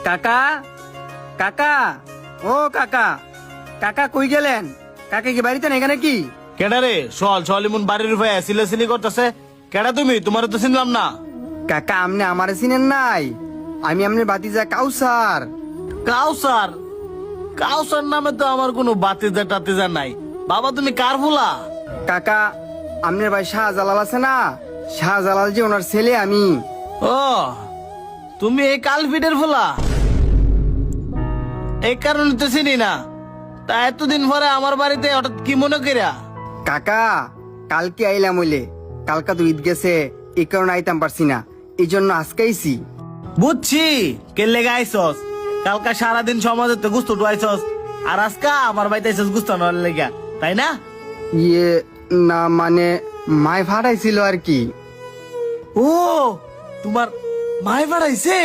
কাকা, কাকা, ও কাকা, কাকা কই গেলেন? কাকা কি বাড়িতে নেই নাকি? কেডা রে? চল ইমন বাড়ির রূপে সিলে করতেছে। কেডা তুমি? তোমার তো চিনলাম না। কাকা আমনে আমারে চিনেন নাই? আমি আমনে বাতিজা কাউসার। কাউসার? কাউসার নামে তো আমার কোনো বাতিজা টাতিজা নাই। বাবা তুমি কার ফুলা? কাকা আমনের ভাই শাহজালাল আছে না, শাহজালাল যে ওনার ছেলে আমি। ও তুমি এই কালপিটের ফুলা? এই কারণে তো চিনি না। তা এতদিন পরে আমার বাড়িতে হঠাৎ কি মনে করিয়া? কাকা কালকে আইলাম হইলে, কালকা তো ঈদ গেছে, এই কারণে আইতাম পারছি না, এই জন্য আজকে আইছি। বুঝছি কে লেগে আইসস। কালকা সারাদিন সমাজে তো গুস্ত ডুয়াইছস, আর আজকা আমার বাড়িতে আইসস গুস্ত নেওয়ার লেগা, তাই না? ইয়ে না মানে মায় ভাড়াইছিল আর কি। ও তোমার মায় বাড়াইছে?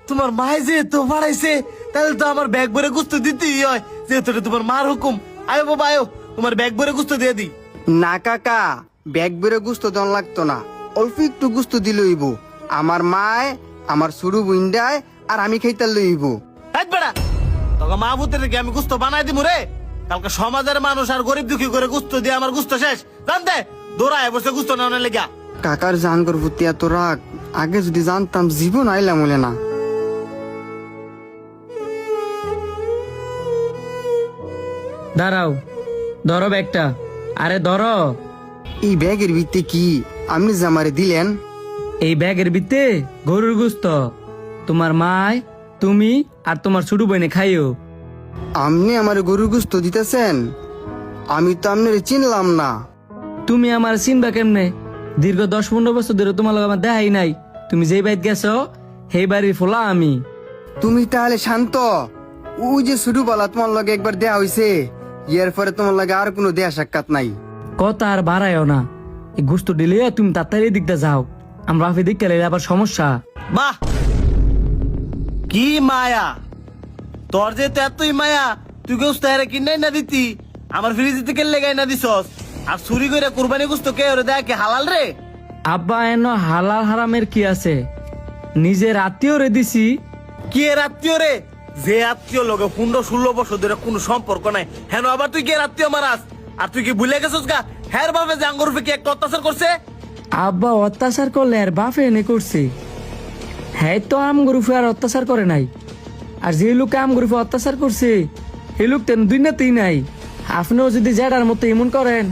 তোমার মায় যে তো বাড়াইছে, তাহলে তো আমার ব্যাগ ভরে গুস্ত দিতেই হয়, যেহেতু এটা তোমার মার হুকুম। আয়ো বাবা আয়ো, তোমার ব্যাগ ভরে গুস্ত দিয়ে দিই। না কাকা, ব্যাগ বেড়ে গুস্ত দন লাগতো না, অল্প একটু গুস্ত দিল হইব। আমার মায় আমার শুরু বুইন্ডায় আর আমি খাইতে লইব। বেড়া তোকে মা ভূতের রেখে আমি গুস্ত বানাই দিব রে। কালকে সমাজের মানুষ আর গরিব দুঃখী করে গুস্ত দিয়ে আমার গুস্ত শেষ, জানতে দৌড়ায় বসে গুস্ত নেওয়ার লেগা। কাকার জানগর প্রতি এত রাগ, আগে যদি জানতাম জীবন আইলাম বলে না। দাঁড়াও, ধরো ব্যাগটা। আরে ধরো। এই ব্যাগের ভিত্তি কি আপনি যে আমারে দিলেন? এই ব্যাগের ভিতরে গরুর গোস্ত। তোমার মায়, তুমি আর তোমার ছোট বোনে খাইও। আপনি আমার গরুর গুস্ত দিতেছেন? আমি তো আপনার চিনলাম না। তুমি আমার চিনবা কেমনে? দীর্ঘ 10-15 বছর ধরে তোমার লগে আমার দেখাই নাই। তুমি যেই বাড়িতে গেছো সেই বাড়ির ফোলা আমি। তুমি তাহলে শান্ত। ওই যে ছোটবেলা তোমার লগে একবার দেয়া হইছে, এর পরে তোমার লগে আর কোনো দেয়া সাক্ষাৎ নাই। কথা আর বাড়ায়ও না। এই গোস্ত দিলে তুমি তাড়াতাড়ি দিকটা যাও, আমরা আফি দিকটা আবার সমস্যা। বাহ কি মায়া তোর, যে তো এতই মায়া, তুই গুস্ত হেরে কিনাই না দিতি, আমার ফ্রিজ থেকে লেগাই না দিছস। আর চুরি করে কুরবানি গুস্ত কে ওরে দেয়, কে হালাল রে? আব্বা এন হালাল হারামের কি আছে? নিজের আত্মীয় রে দিছি। কি এর আত্মীয় রে? যে আত্মীয় লগে 15-16 বছর ধরে কোনো সম্পর্ক নাই, হেন আবার তুই কি এর আত্মীয় মারাস? আর তুই কি ভুলে গেছিস গা হের ভাবে যে আঙ্গুর কি একটা অত্যাচার করছে? আব্বা অত্যাচার করলে আর বাপে এনে করছে। হ্যাঁ তো আম গরুফে আর অত্যাচার করে নাই। আর যে লোকে আম গরুফে অত্যাচার করছে সেই লোক তেন দুই নাতেই নাই। আপনিও যদি জেডার মতো এমন করেন,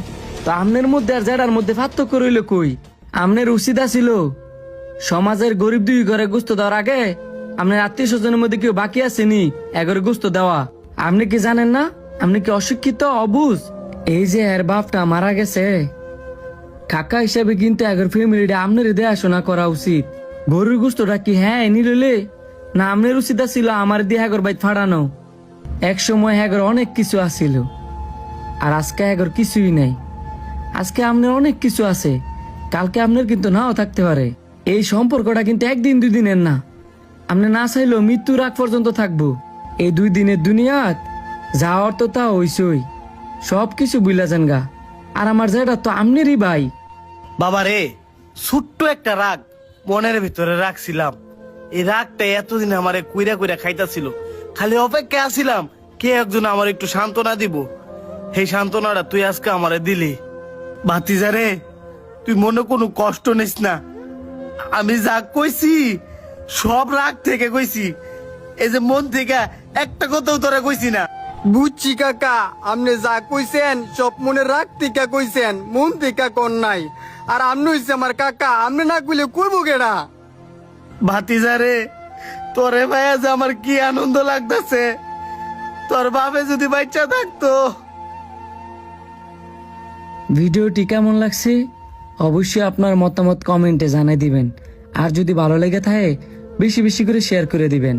তো আমনের মধ্যে আর জেডার মধ্যে পার্থক্য রইল কই? আমনের উচিত ছিল সমাজের গরিব দুই ঘরে গুস্ত দেওয়ার আগে আপনার আত্মীয় স্বজনের মধ্যে কেউ বাকি আসেনি এগরে গুস্ত দেওয়া। আপনি কি জানেন না? আপনি কি অশিক্ষিত, অবুঝ? এই যে এর বাপটা মারা গেছে, কাকা হিসাবে কিন্তু এগর ফ্যামিলিটা আপনার দেখাশোনা করা উচিত। গরুর গুস্তটা কি হ্যাঁ নিলে না আপনার উচিত ছিল আমার দিয়ে হ্যাগর বাইত ফাড়ানো? এক সময় হ্যাগর অনেক কিছু আসিল, আর আজকে হ্যাগর কিছুই নাই। আজকে আপনার অনেক কিছু আছে, কালকে আপনার কিন্তু নাও থাকতে পারে। এই সম্পর্কটা কিন্তু একদিন 2 দিনের না। আপনি না চাইলেও মৃত্যুর আগ পর্যন্ত থাকবো। এই 2 দিনের দুনিয়াত যাওয়ার তো তা হইসই, সবকিছু বুঝলা যান গা। আর আমার যেটা তো আমনেরই ভাই। বাবা রে, ছোট্ট একটা রাগ মনের ভিতরে রাখছিলাম, এই রাগটা এতদিন আমারে কুইরা কুইরা খাইতাছিল। খালি অপেক্ষা আছিলাম কে একজন আমার একটু সান্ত্বনা দিব। সেই সান্ত্বনাটা তুই আজকে আমারে দিলি। ভাতিজা রে, তুই মনে কোনো কষ্ট নিস না। আমি যা কইছি সব রাগ থেকে কইছি, এই যে মন থেকে একটা কথাও তোরা কইছি না। বুঝছি কাকা, আপনি যা কইছেন সব মনে রাগ টিকা কইছেন, মন টিকা কর নাই। আর আপনি হইছে আমার কাকা, আপনি না কইলে কইব কেডা? ভাতিজা রে, তোরে ভাইয়া যে আমার কি আনন্দ লাগতেছে, তোর বাপে যদি বাচ্চা থাকতো। ভিডিওটি কেমন লাগছে অবশ্যই আপনার মতামত কমেন্টে জানাই দিবেন। আর যদি ভালো লেগে থাকে বেশি বেশি করে শেয়ার করে দিবেন।